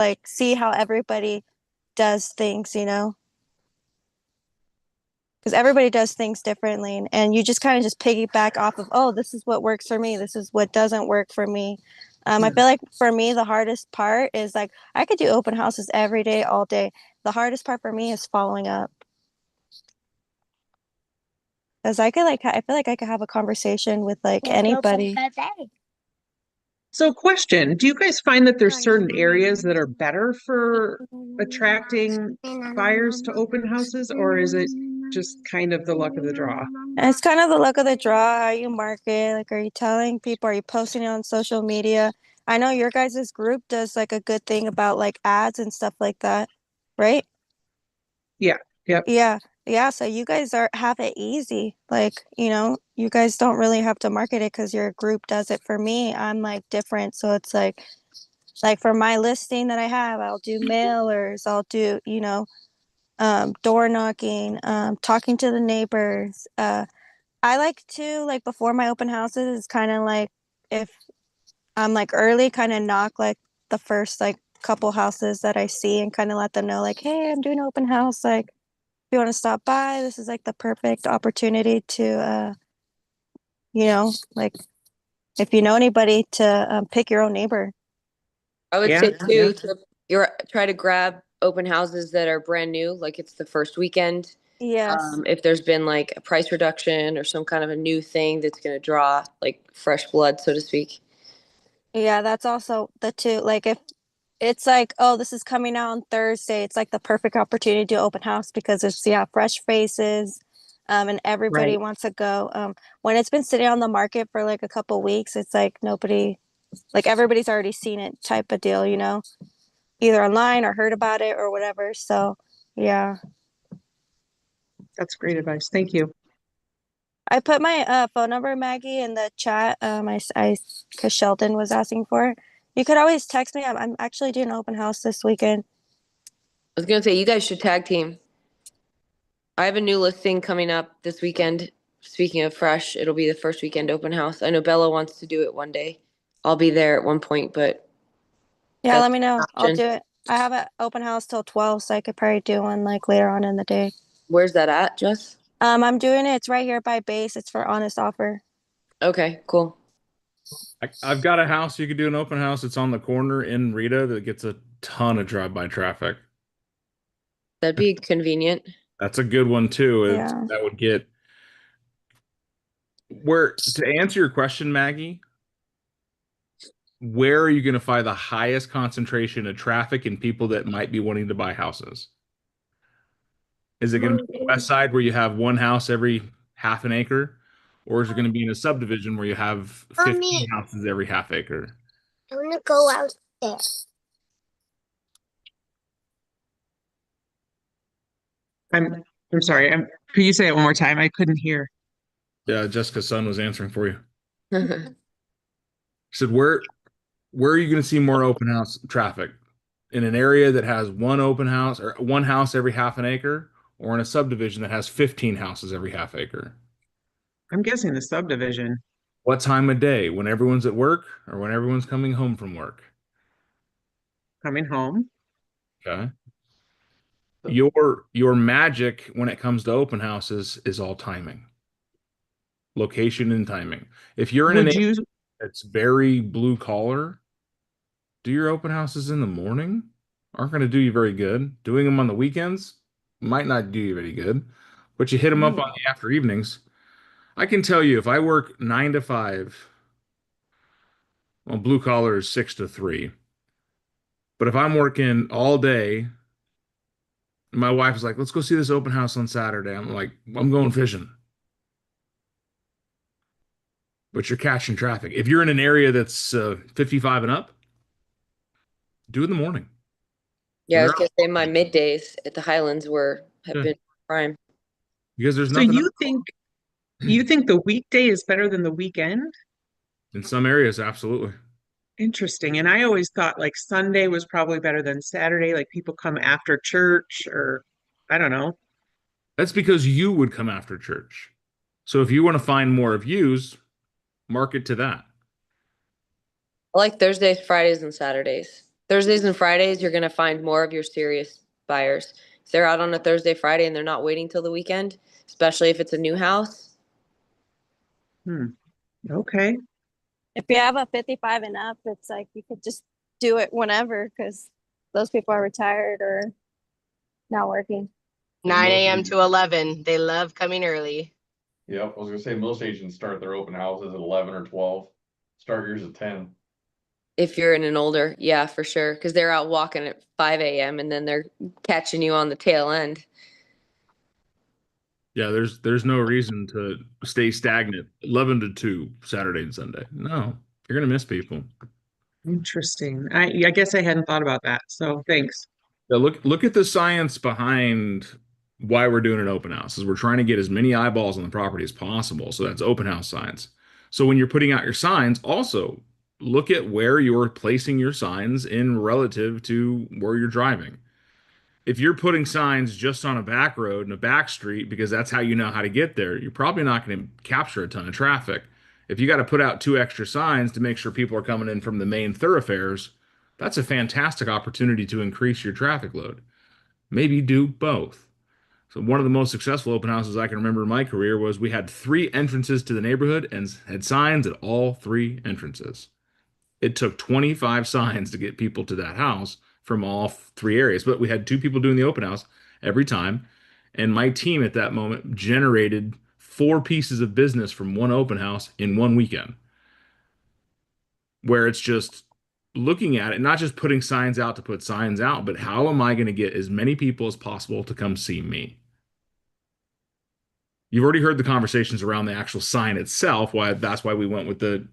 like see how everybody does things, you know? Because everybody does things differently, and you just kind of just piggyback off of, oh, this is what works for me, this is what doesn't work for me. I Hmm. feel like for me the hardest part is like I could do open houses every day, all day. The hardest part for me is following up. Because I could like I feel like I could have a conversation with like anybody. So, question, do you guys find that there's certain areas that are better for attracting buyers to open houses, or is it just kind of the luck of the draw? And it's kind of the luck of the draw, how you market. Like, are you telling people? Are you posting it on social media? I know your guys' group does like a good thing about like ads and stuff like that, right? Yeah. Yep. Yeah. Yeah. So you guys are have it easy. Like, you guys don't really have to market it because your group does it. For me, I'm like different. So it's like for my listing that I have, I'll do mailers, I'll do, door knocking, talking to the neighbors. I like to like before my open houses is kind of like if I'm like early, kind of knock like the first like couple houses that I see and kind of let them know like, hey, I'm doing an open house. Like, if you want to stop by, this is like the perfect opportunity to, like if you know anybody to pick your own neighbor. I would Yeah. say Yeah. too, try to grab open houses that are brand new, like it's the first weekend. Yes. If there's been like a price reduction or some kind of a new thing that's going to draw like fresh blood, so to speak. Yeah, that's also the two. Like if it's like, oh, this is coming out on Thursday, it's like the perfect opportunity to do open house because it's yeah, fresh faces, and everybody Right. wants to go. When it's been sitting on the market for like a couple weeks, it's like nobody, like everybody's already seen it type of deal, either online or heard about it or whatever. So yeah. That's great advice. Thank you. I put my phone number, Maggie, in the chat. Because Sheldon was asking for it. You could always text me. I'm actually doing an open house this weekend. I was going to say, you guys should tag team. I have a new listing coming up this weekend. Speaking of fresh, it'll be the first weekend open house. I know Bella wants to do it one day. I'll be there at one point, but Yeah, that's let me an know. I'll option. do it. I have an open house till 12, so I could probably do one like later on in the day. Where's that at, Jess? I'm doing it. It's right here by base. It's for honest offer. Okay, cool. I've got a house you could do an open house. It's on the corner in Rita that gets a ton of drive-by traffic. That'd be convenient. That's a good one too. Yeah. That would get where to answer your question, Maggie, where are you going to find the highest concentration of traffic and people that might be wanting to buy houses? Is it going to be the west side where you have one house every half an acre? Or is it going to be in a subdivision where you have 15 houses every half acre? I want to go out there. I'm sorry. Could you say it one more time? I couldn't hear. Yeah, Jessica's son was answering for you. She said, where are you going to see more open house traffic? In an area that has one open house or one house every half an acre, or in a subdivision that has 15 houses every half acre? I'm guessing the subdivision. What time of day? When everyone's at work or when everyone's coming home from work? Coming home. Okay. Your magic when it comes to open houses is all timing, location and timing. If you're in an Would area you, that's very blue collar, do your open houses in the morning aren't going to do you very good. Doing them on the weekends might not do you very good, but you hit them up on the after evenings. I can tell you if I work 9 to 5, well, blue collar is 6 to 3. But if I'm working all day, my wife is like, let's go see this open house on Saturday. I'm like, I'm going fishing. But you're catching traffic. If you're in an area that's 55 and up, do it in the morning. Yeah, When I they're was out, gonna say my middays at the Highlands have yeah, been prime. because there's so nothing else. you think the weekday is better than the weekend? In some areas, absolutely. Interesting. And I always thought like Sunday was probably better than Saturday. Like people come after church or I don't know. That's because you would come after church. So if you want to find more views, market to that. I like Thursdays, Fridays, and Saturdays. Thursdays and Fridays, you're gonna find more of your serious buyers. If they're out on a Thursday, Friday, and they're not waiting till the weekend, especially if it's a new house. Okay. If you have a 55 and up, it's like you could just do it whenever because those people are retired or not working. 9 a.m. to 11. They love coming early. Yep, I was gonna say most agents start their open houses at 11 or 12. Start yours at 10. If you're in an older, yeah, for sure. Because they're out walking at 5 a.m. and then they're catching you on the tail end. Yeah, there's no reason to stay stagnant 11 to 2 Saturday and Sunday. No, you're gonna miss people. Interesting. I guess I hadn't thought about that. So thanks. Yeah, look at the science behind why we're doing an open house. Is we're trying to get as many eyeballs on the property as possible. So that's open house science. So when you're putting out your signs, also look at where you're placing your signs in relative to where you're driving. If you're putting signs just on a back road and a back street because that's how you know how to get there, you're probably not going to capture a ton of traffic. If you got to put out 2 extra signs to make sure people are coming in from the main thoroughfares, that's a fantastic opportunity to increase your traffic load. Maybe do both. So one of the most successful open houses I can remember in my career was we had 3 entrances to the neighborhood and had signs at all 3 entrances. It took 25 signs to get people to that house from all 3 areas, but we had 2 people doing the open house every time. And my team at that moment generated 4 pieces of business from one open house in one weekend, where it's just looking at it, not just putting signs out to put signs out, but how am I going to get as many people as possible to come see me? You've already heard the conversations around the actual sign itself. That's why we went with the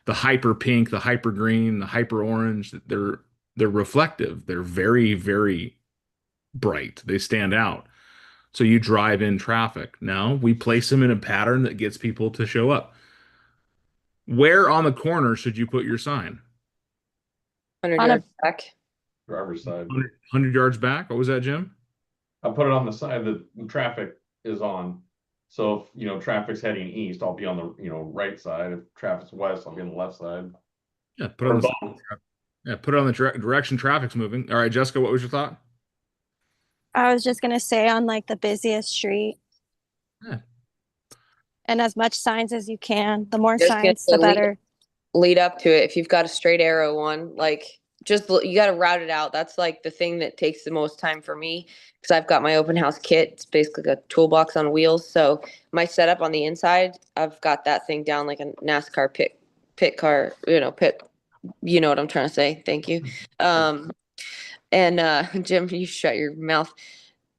hyper pink, the hyper green, the hyper orange. They're reflective. They're very, very bright. They stand out. So you drive in traffic. Now we place them in a pattern that gets people to show up. Where on the corner should you put your sign? 100 On a- yards back. Driver's side. 100 yards back? What was that, Jim? I put it on the side that the traffic is on. So if traffic's heading east, I'll be on the right side. If traffic's west, I'll be on the left side. Yeah, put it on the direction traffic's moving. All right, Jessica, what was your thought? I was just gonna say on like the busiest street. Yeah. And as much signs as you can. The more Just gonna signs, the say better. Lead up to it. If you've got a straight arrow one, like you got to route it out. That's like the thing that takes the most time for me because I've got my open house kit. It's basically a toolbox on wheels. So my setup on the inside, I've got that thing down like a NASCAR pit car, pit. You know what I'm trying to say. Thank you. And Jim, you shut your mouth.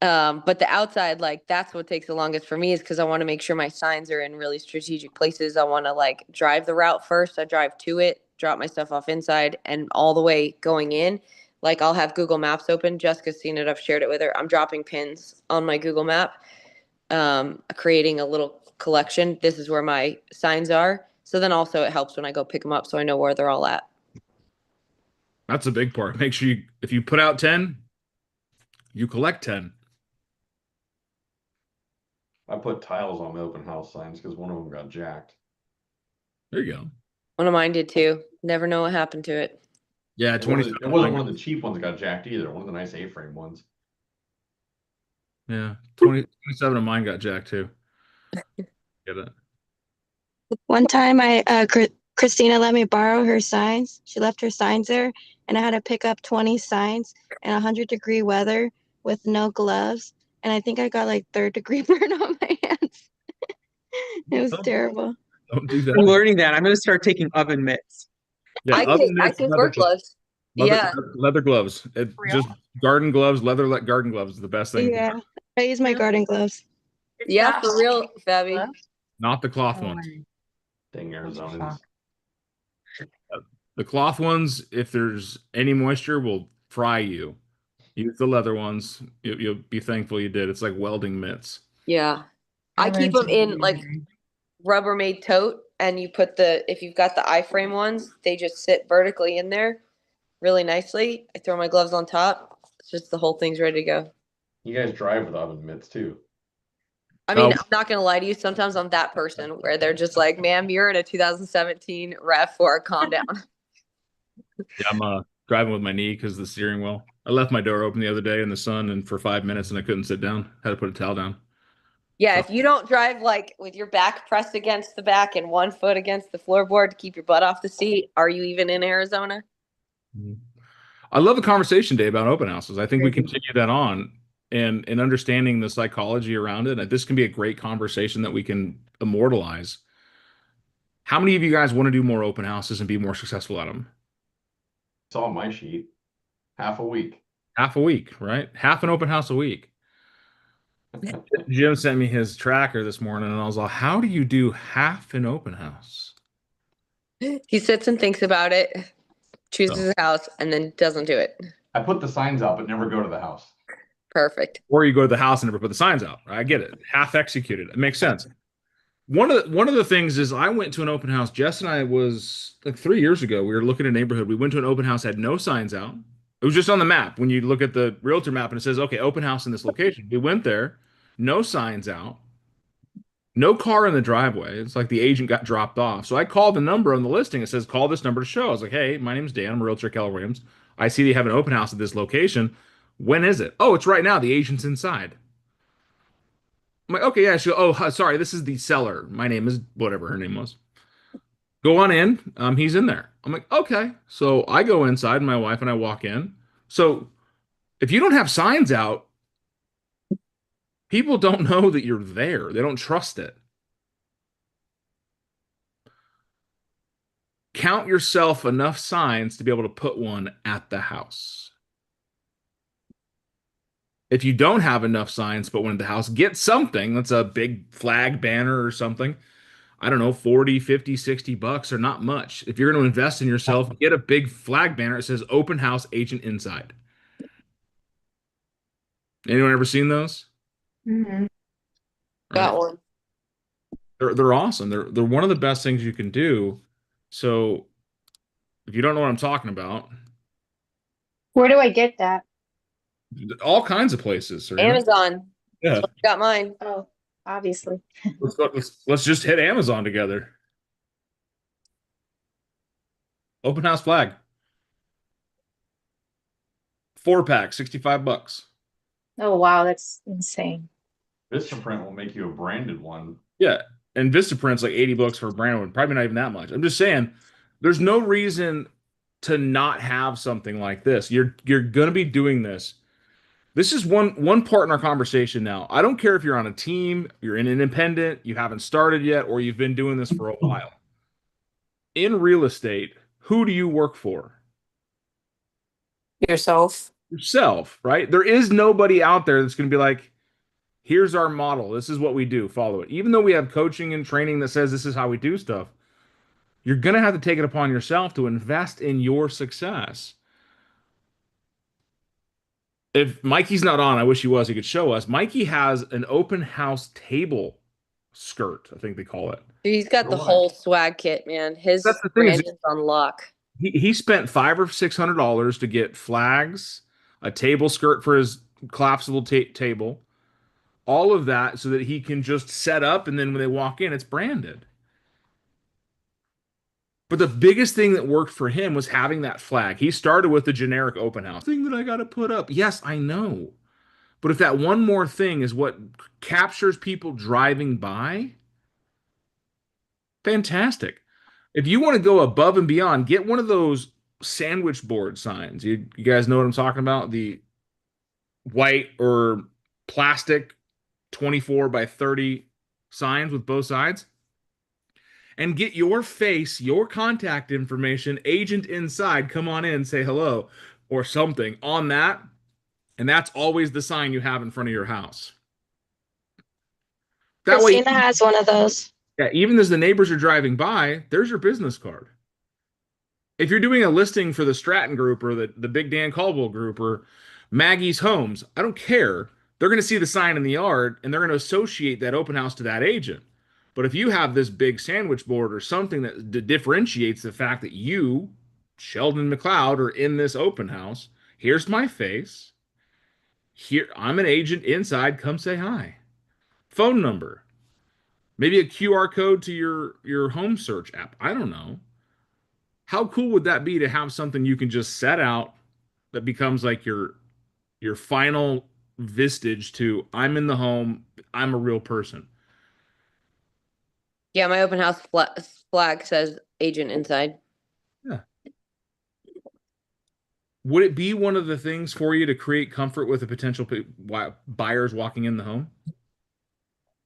But the outside, like that's what takes the longest for me is because I want to make sure my signs are in really strategic places. I want to like drive the route first. I drive to it, drop my stuff off inside, and all the way going in. Like I'll have Google Maps open. Jessica's seen it. I've shared it with her. I'm dropping pins on my Google Map, creating a little collection. This is where my signs are. So then also it helps when I go pick them up so I know where they're all at. That's a big part. Make sure if you put out 10, you collect 10. I put tiles on the open house signs because one of them got jacked. There you go. One of mine did too. Never know what happened to it. Yeah, It wasn't one of the cheap ones that got jacked either. One of the nice A-frame ones. Yeah, 27 of mine got jacked too. Get it? One time Christina let me borrow her signs. She left her signs there and I had to pick up 20 signs in 100-degree weather with no gloves. And I think I got like 3rd-degree burn on my hands. It was terrible. Don't do I'm that. learning that. I'm going to start taking oven mitts. Yeah, I take work gloves. Yeah. Leather gloves. Just garden gloves, garden gloves is the best thing. Yeah, I use my garden gloves. Yeah, for real, Fabi. Not the cloth ones. Dang Arizonans. The cloth ones, if there's any moisture, will fry you. Use the leather ones. You'll be thankful you did. It's like welding mitts. Yeah. I keep them in like Rubbermaid tote and you put if you've got the iframe ones, they just sit vertically in there really nicely. I throw my gloves on top. It's just the whole thing's ready to go. You guys drive with oven mitts too. I mean, Oh. I'm not going to lie to you. Sometimes I'm that person where they're just like, ma'am, you're in a 2017 RAV4, calm down. Yeah, driving with my knee because of the steering wheel. I left my door open the other day in the sun and for 5 minutes and I couldn't sit down. Had to put a towel down. Yeah, if you don't drive like with your back pressed against the back and one foot against the floorboard to keep your butt off the seat, are you even in Arizona? I love the conversation, Dave, about open houses. I think we continue that on and understanding the psychology around it. This can be a great conversation that we can immortalize. How many of you guys want to do more open houses and be more successful at them? It's on my sheet. Half a week. Half a week, right? Half an open house a week. Jim sent me his tracker this morning, and I was like, how do you do half an open house? He sits and thinks about it, chooses a house, and then doesn't do it. I put the signs out, but never go to the house. Perfect. Or you go to the house and never put the signs out. I get it. Half executed. It makes sense. One of the things is I went to an open house. Jess and I was like 3 years ago. We were looking at a neighborhood. We went to an open house, had no signs out. It was just on the map. When you look at the realtor map and it says, okay, open house in this location. We went there, no signs out, no car in the driveway. It's like the agent got dropped off. So I called the number on the listing. It says, call this number to show. I was like, hey, my name's Dan. I'm a realtor, Keller Williams. I see they have an open house at this location. When is it? Oh, it's right now. The agent's inside. I'm like, okay, yeah. She goes, oh, sorry, this is the seller. My name is whatever her name was. Go on in. He's in there. I'm like, okay. So I go inside, my wife and I walk in. So if you don't have signs out, people don't know that you're there. They don't trust it. Count yourself enough signs to be able to put one at the house. If you don't have enough signs to put one at the house, get something. That's a big flag banner or something. I don't know, 40, 50, 60 bucks are not much. If you're going to invest in yourself, get a big flag banner that says open house agent inside. Anyone ever seen those? Mm-hmm. Got one. They're awesome. They're one of the best things you can do. So if you don't know what I'm talking about, Where do I get that? all kinds of places. Serena. Amazon. Yeah. Got mine. Oh, obviously. Let's just hit Amazon together. Open house flag. 4-pack, 65 bucks. Oh, wow, that's insane. Vistaprint will make you a branded one. Yeah. And Vistaprint's like 80 bucks for a brand one. Probably not even that much. I'm just saying, there's no reason to not have something like this. You're gonna be doing this. This is one part in our conversation now. I don't care if you're on a team, you're an independent, you haven't started yet, or you've been doing this for a while. In real estate, who do you work for? Yourself. Yourself, right? There is nobody out there that's going to be like, here's our model. This is what we do. Follow it. Even though we have coaching and training that says this is how we do stuff, you're going to have to take it upon yourself to invest in your success. If Mikey's not on, I wish he was. He could show us. Mikey has an open house table skirt, I think they call it. He's got the whole swag kit, man. His That's the thing, brand is on lock. He spent $500 or $600 to get flags, a table skirt for his collapsible table, all of that so that he can just set up, and then when they walk in, it's branded. But the biggest thing that worked for him was having that flag. He started with the generic open house thing that I got to put up. Yes, I know. But if that one more thing is what captures people driving by, fantastic. If you want to go above and beyond, get one of those sandwich board signs. You guys know what I'm talking about? The white or plastic 24 by 30 signs with both sides. And get your face, your contact information, agent inside, come on in, say hello, or something on that. And that's always the sign you have in front of your house. That Christina way, has one of those. yeah, even as the neighbors are driving by, there's your business card. If you're doing a listing for the Stratton Group or the Big Dan Caldwell Group or Maggie's Homes, I don't care. They're going to see the sign in the yard and they're going to associate that open house to that agent. But if you have this big sandwich board or something that differentiates the fact that you, Sheldon McLeod, are in this open house, here's my face. Here, I'm an agent inside. Come say hi. Phone number. Maybe a QR code to your home search app. I don't know. How cool would that be to have something you can just set out that becomes like your final vestige to I'm in the home, I'm a real person. Yeah, my open house flag says agent inside. Yeah. Would it be one of the things for you to create comfort with the potential buyers walking in the home?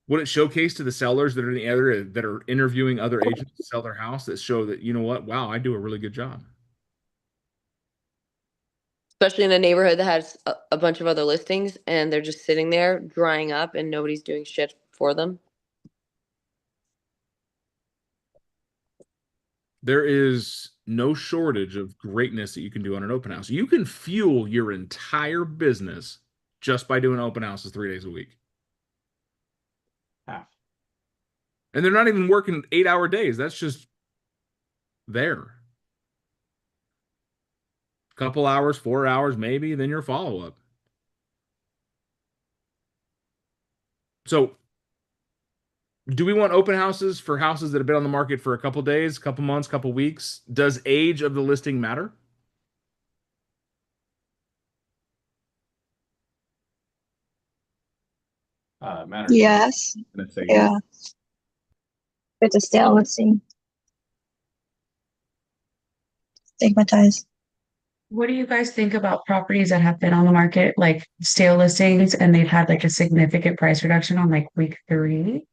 Would it showcase to the sellers that are in the area that are interviewing other agents to sell their house that show that, you know what, wow, I do a really good job? Especially in a neighborhood that has a bunch of other listings and they're just sitting there drying up and nobody's doing shit for them. There is no shortage of greatness that you can do on an open house. You can fuel your entire business just by doing open houses 3 days a week. Half. And they're not even working 8-hour days. That's just there. Couple hours, 4 hours, maybe, then your follow-up. So do we want open houses for houses that have been on the market for a couple days, couple months, couple weeks? Does age of the listing matter? Matters. Yes. Gonna say Yeah. It's a stale listing. Stigmatized. What do you guys think about properties that have been on the market, like stale listings, and they've had like a significant price reduction on like week 3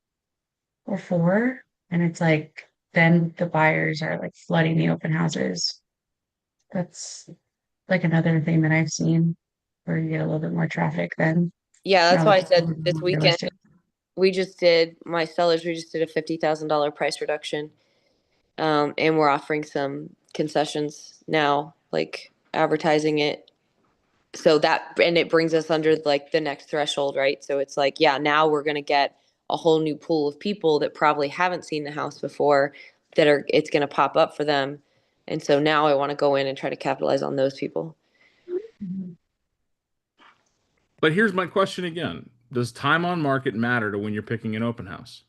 or 4? And it's like, then the buyers are like flooding the open houses. That's like another thing that I've seen where you get a little bit more traffic than. Yeah, that's now why I that said it's this more weekend realistic. we just did a $50,000 price reduction. And we're offering some concessions now, like advertising it. So that, and it brings us under like the next threshold, right? So it's like, yeah, now we're gonna get a whole new pool of people that probably haven't seen the house before that are, it's gonna pop up for them. And so now I want to go in and try to capitalize on those people. But here's my question again. Does time on market matter to when you're picking an open house?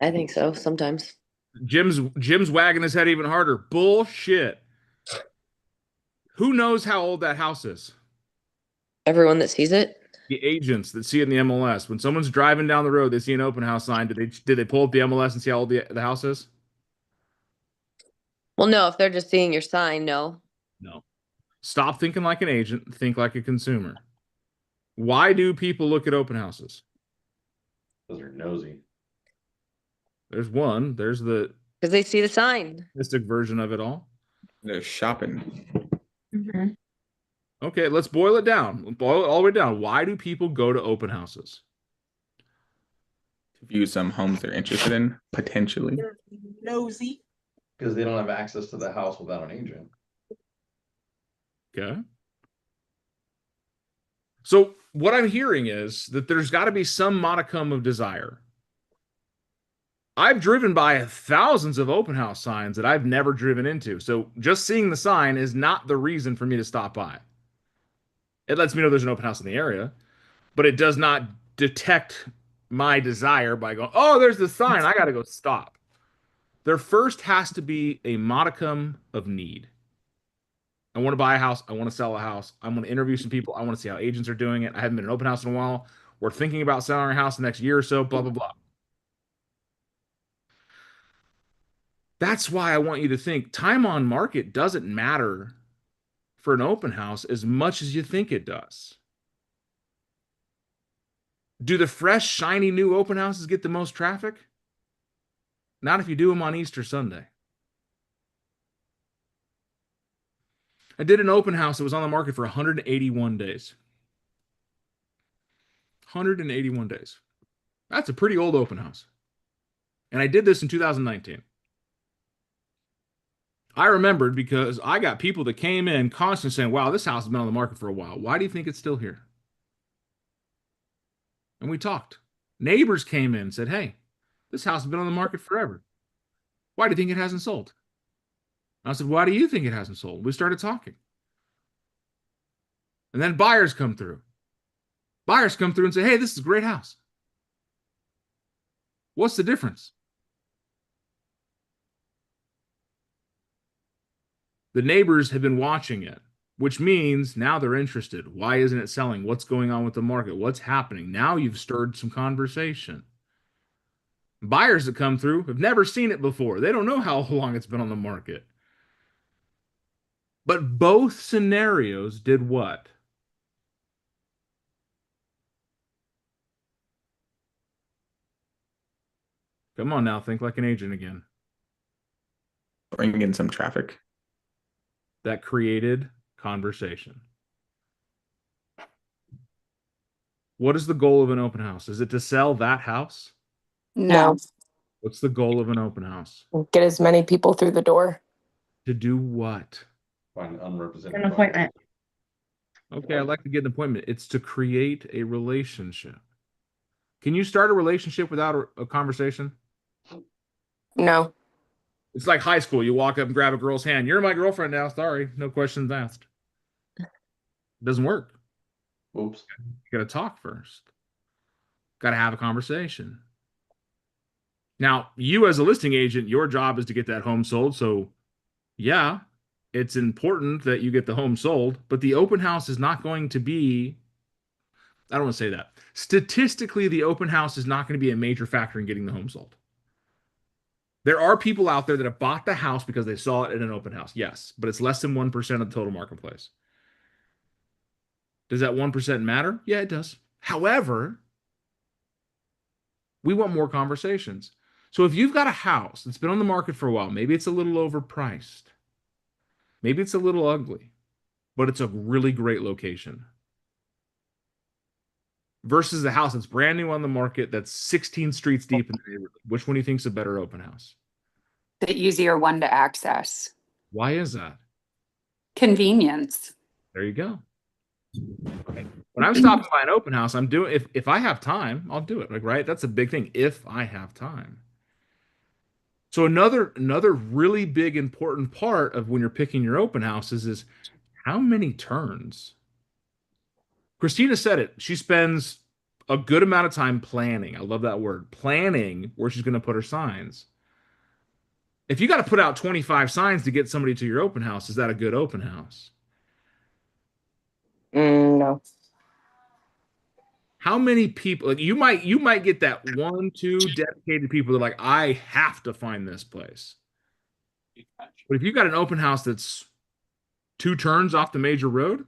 I think so, sometimes. Jim's wagging his head even harder. Bullshit. Who knows how old that house is? Everyone that sees it. The agents that see it in the MLS. When someone's driving down the road, they see an open house sign. Did they pull up the MLS and see how old the house is? Well, no, if they're just seeing your sign, no. No. Stop thinking like an agent. Think like a consumer. Why do people look at open houses? Those are nosy. There's one. There's the Because they see the sign. mystic version of it all. they're shopping. Mhm. Okay, let's boil it down. Boil it all the way down. Why do people go to open houses? To view some homes they're interested in, potentially. Nosy. Because they don't have access to the house without an agent. Okay. So what I'm hearing is that there's got to be some modicum of desire. I've driven by thousands of open house signs that I've never driven into. So just seeing the sign is not the reason for me to stop by. It lets me know there's an open house in the area, but it does not detect my desire by going, oh, there's the sign. I got to go stop. There first has to be a modicum of need. I want to buy a house. I want to sell a house. I want to interview some people. I want to see how agents are doing it. I haven't been in an open house in a while. We're thinking about selling our house the next year or so, blah, blah, blah. That's why I want you to think time on market doesn't matter for an open house as much as you think it does. Do the fresh, shiny new open houses get the most traffic? Not if you do them on Easter Sunday. I did an open house that was on the market for 181 days. 181 days. That's a pretty old open house. And I did this in 2019. I remembered because I got people that came in constantly saying, wow, this house has been on the market for a while. Why do you think it's still here? And we talked. Neighbors came in and said, hey, this house has been on the market forever. Why do you think it hasn't sold? I said, why do you think it hasn't sold? We started talking. And then buyers come through. Buyers come through and say, hey, this is a great house. What's the difference? The neighbors have been watching it, which means now they're interested. Why isn't it selling? What's going on with the market? What's happening? Now you've stirred some conversation. Buyers that come through have never seen it before. They don't know how long it's been on the market. But both scenarios did what? Come on now, think like an agent again. Bring in some traffic. That created conversation. What is the goal of an open house? Is it to sell that house? No, What's the goal of an open house? get as many people through the door. To do what? Find unrepresented. An appointment. Okay, I'd like to get an appointment. It's to create a relationship. Can you start a relationship without a conversation? No, It's like high school. You walk up and grab a girl's hand. You're my girlfriend now. Sorry. No questions asked. It doesn't work. Oops. You got to talk first. Got to have a conversation. Now, you as a listing agent, your job is to get that home sold. So, yeah, it's important that you get the home sold, but the open house is not going to be, I don't want to say that. Statistically, the open house is not going to be a major factor in getting the home sold. There are people out there that have bought the house because they saw it in an open house. Yes, but it's less than 1% of the total marketplace. Does that 1% matter? Yeah, it does. However, we want more conversations. So if you've got a house that's been on the market for a while, maybe it's a little overpriced. Maybe it's a little ugly, but it's a really great location. Versus the house that's brand new on the market that's 16 streets deep in the neighborhood. Which one do you think is a better open house? the easier one to access. Why is that? Convenience. There you go. When I'm stopping by an open house, I'm doing, if I have time, I'll do it. Like, right? That's a big thing. If I have time. So another really big important part of when you're picking your open houses is how many turns. Christina said it. She spends a good amount of time planning. I love that word. Planning where she's going to put her signs. If you got to put out 25 signs to get somebody to your open house, is that a good open house? No. How many people, like you might get that 1, 2 dedicated people that are like, I have to find this place. But if you got an open house that's 2 turns off the major road,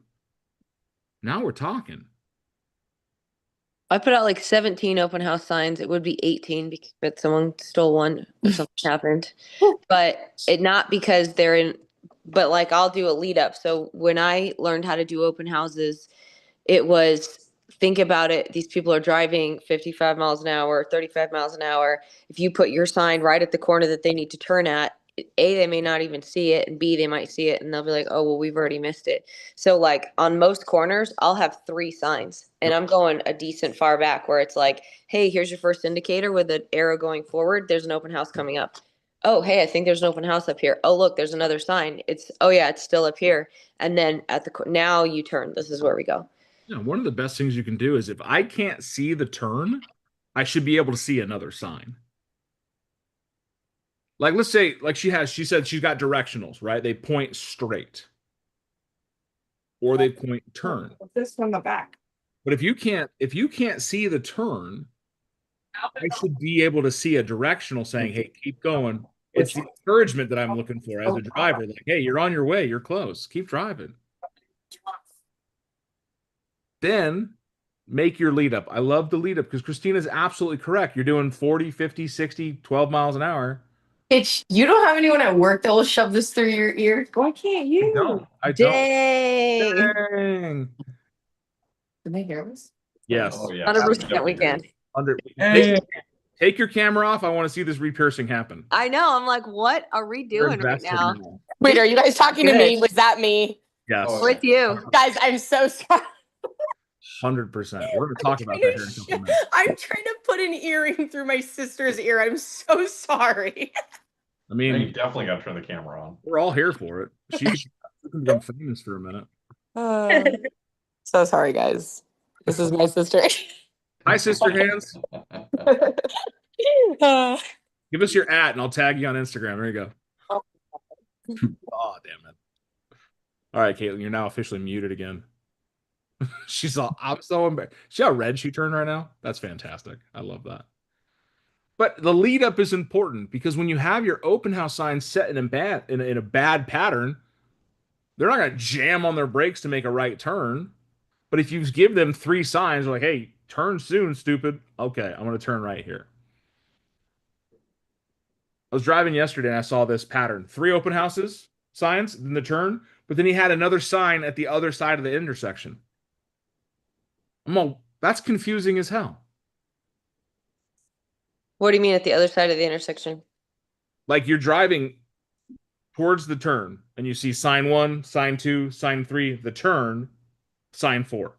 now we're talking. I put out like 17 open house signs. It would be 18 but someone stole one or something happened. But it not because they're in, but like I'll do a lead up. So when I learned how to do open houses, it was think about it. These people are driving 55 miles an hour, 35 miles an hour. If you put your sign right at the corner that they need to turn at, A, they may not even see it, and B, they might see it and they'll be like, oh, well, we've already missed it. So like on most corners, I'll have 3 signs and I'm going a decent far back where it's like, hey, here's your first indicator with an arrow going forward. There's an open house coming up. Oh, hey, I think there's an open house up here. Oh, look, there's another sign. Oh yeah, it's still up here. And then at now you turn. This is where we go. Yeah, one of the best things you can do is if I can't see the turn, I should be able to see another sign. Like, let's say, like she said she's got directionals, right? They point straight. Or they point turn. This from the back. But if you can't see the turn, I should be able to see a directional saying, hey, keep going. It's the encouragement that I'm looking for as a driver. Like, hey, you're on your way, you're close. Keep driving. Then make your lead up. I love the lead up because Christina's absolutely correct. You're doing 40, 50, 60, 12 miles an hour. It's you don't have anyone at work that will shove this through your ear. Why can't you? I don't. Dang. Dang. Did they hear us? Yes. Oh, yeah. 100% weekend. Take your camera off. I want to see this re-piercing happen. I know. I'm like, what are we We're doing right invested now? now. Wait, are you guys talking to me? Was that me? Yes. Oh, With you. Guys, I'm so sorry. 100%. We're going to talk about that here in a couple minutes. I'm trying to put an earring through my sister's ear. I'm so sorry. I You mean, definitely got to turn the camera on. we're all here for it. She can become famous for a minute. So sorry, guys. This is my sister. Hi, sister hands. Give us your @ and I'll tag you on Instagram. There you go. Oh, damn it. All right, Caitlin, you're now officially muted again. She's all, I'm so embarrassed. See how red she turned right now? That's fantastic. I love that. But the lead up is important because when you have your open house sign set in a bad pattern, they're not going to jam on their brakes to make a right turn. But if you give them 3 signs, like, hey, turn soon, stupid. Okay, I'm going to turn right here. I was driving yesterday and I saw this pattern. 3 open houses, signs, then the turn, but then he had another sign at the other side of the intersection. I'm all, that's confusing as hell. What do you mean at the other side of the intersection? Like you're driving towards the turn and you see sign 1, sign 2, sign 3, the turn, sign 4.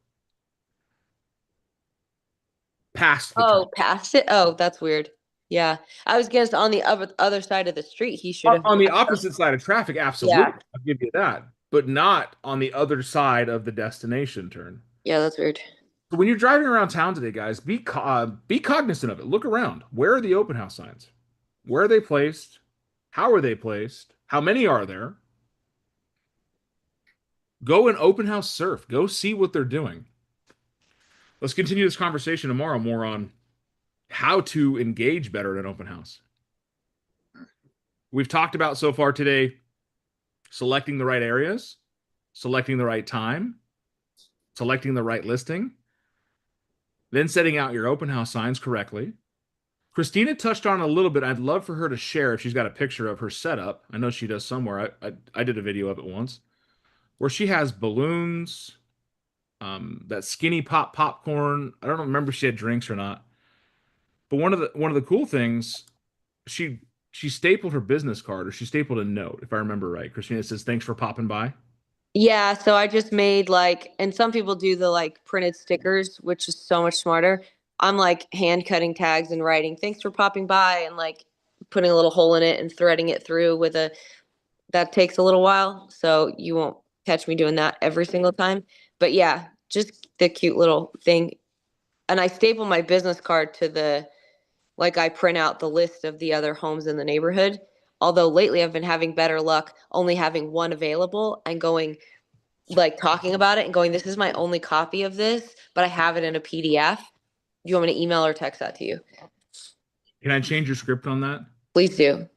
Past the turn. Past it? Oh, that's weird. Yeah. I was guessing on the other side of the street, he should have. On the opposite side of traffic, absolutely. Yeah. I'll give you that. But not on the other side of the destination turn. Yeah, that's weird. So when you're driving around town today, guys, be cognizant of it. Look around. Where are the open house signs? Where are they placed? How are they placed? How many are there? Go and open house surf. Go see what they're doing. Let's continue this conversation tomorrow more on how to engage better at an open house. We've talked about so far today selecting the right areas, selecting the right time, selecting the right listing, then setting out your open house signs correctly. Christina touched on it a little bit. I'd love for her to share if she's got a picture of her setup. I know she does somewhere. I did a video of it once where she has balloons, that skinny pop popcorn. I don't remember if she had drinks or not. But one of the cool things, she stapled her business card, or she stapled a note, if I remember right. Christina says, "Thanks for popping by." Yeah, so I just made and some people do the printed stickers, which is so much smarter. I'm hand cutting tags and writing, "Thanks for popping by," and putting a little hole in it and threading it through that takes a little while. So you won't catch me doing that every single time. But yeah, just the cute little thing. And I staple my business card to I print out the list of the other homes in the neighborhood. Although lately I've been having better luck only having one available and going talking about it and going, "This is my only copy of this, but I have it in a PDF. Do you want me to email or text that to you?" Can I change your script on that? Please do.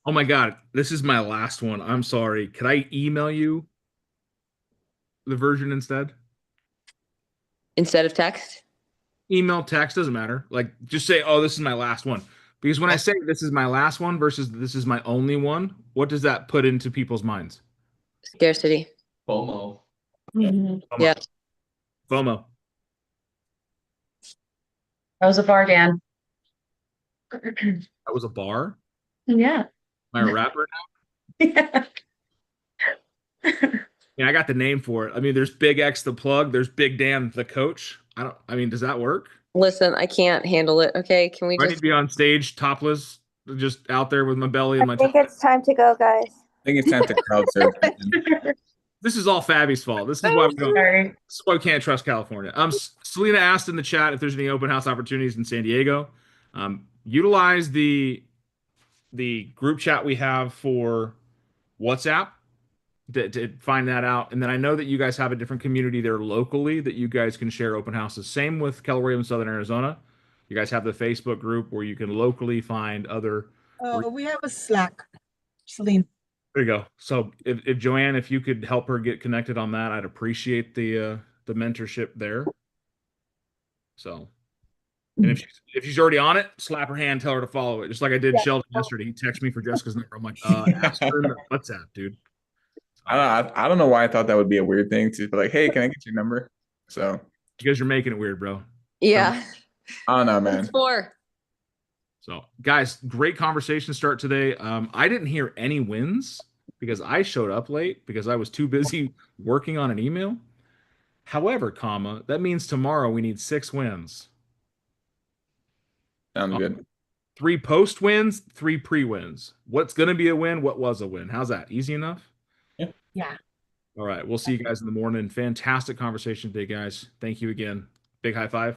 Oh my God, this is my last one. I'm sorry. Could I email you the version instead? Instead of text? Email, text, doesn't matter. Just say, "Oh, this is my last one." Because when I say this is my last one versus this is my only one, what does that put into people's minds? Scarcity. FOMO. Mm-hmm. Yeah. FOMO. That was a bar, Dan. That was a bar? Yeah. Am I a rapper now? Yeah. Yeah, I got the name for it. I mean, there's Big X the plug, there's Big Dan the coach. Does that work? Listen, I can't handle it. Okay, can we I need to be on stage topless, just out there with my belly and my. I think it's time to go, guys. I think it's time to crowd surf. This is all Fabby's fault. This is why this is why we can't trust California. Selena asked in the chat if there's any open house opportunities in San Diego. Utilize the group chat we have for WhatsApp to find that out. And then I know that you guys have a different community there locally that you guys can share open houses. Same with Keller Williams Southern Arizona. You guys have the Facebook group where you can locally find other. We have a Slack, Celine. There you go. So if Joanne, if you could help her get connected on that, I'd appreciate the mentorship there. So, and if she's already on it, slap her hand, tell her to follow it. Just like I did Sheldon yesterday. He texted me for Jessica's number. I'm like, ask her in the WhatsApp, dude. I don't know why I thought that would be a weird thing to be like, "Hey, can I get your number?" So you guys are making it weird, bro. Yeah. I don't know, man. It's 4. So, guys, great conversation start today. I didn't hear any wins because I showed up late because I was too busy working on an email. However, that means tomorrow we need 6 wins. Sounds good. 3 post wins, 3 pre-wins. What's going to be a win? What was a win? How's that? Easy enough? Yeah. All right. We'll see you guys in the morning. Fantastic conversation today, guys. Thank you again. Big high five.